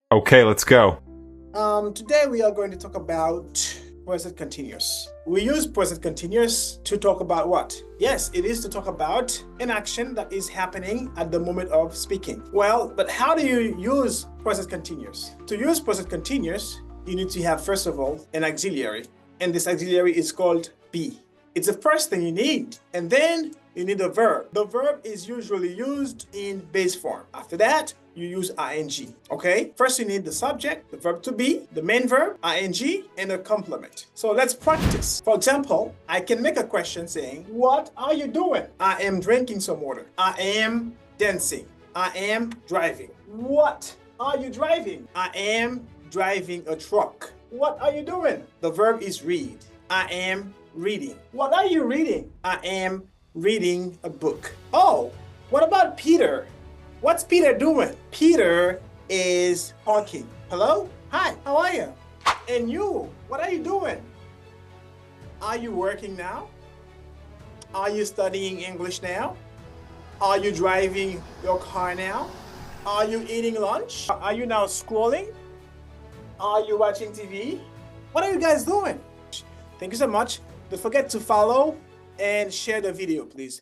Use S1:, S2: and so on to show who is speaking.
S1: Okay, let's go.
S2: Today we are going to talk about present continuous. We use present continuous to talk about what? Yes, it is to talk about an action that is happening at the moment of speaking. Well, but how do you use present continuous? To use present continuous, you need to have, first of all, an auxiliary. And this auxiliary is called be. It's the first thing you need. And then you need a verb. The verb is usually used in base form. After that, you use ing. Okay? First, you need the subject, the verb to be, the main verb, ing, and a complement. So let's practice. For example, I can make a question saying, what are you doing? I am drinking some water. I am dancing. I am driving. What are you driving? I am driving a truck. What are you doing? The verb is read. I am reading. What are you reading? I am reading a book. Oh, what about Peter? What's Peter doing? Peter is talking. Hello? Hi, how are you? And you, what are you doing? Are you working now? Are you studying English now? Are you driving your car now? Are you eating lunch? Are you now scrolling? Are you watching TV? What are you guys doing? Thank you so much. Don't forget to follow and share the video, please.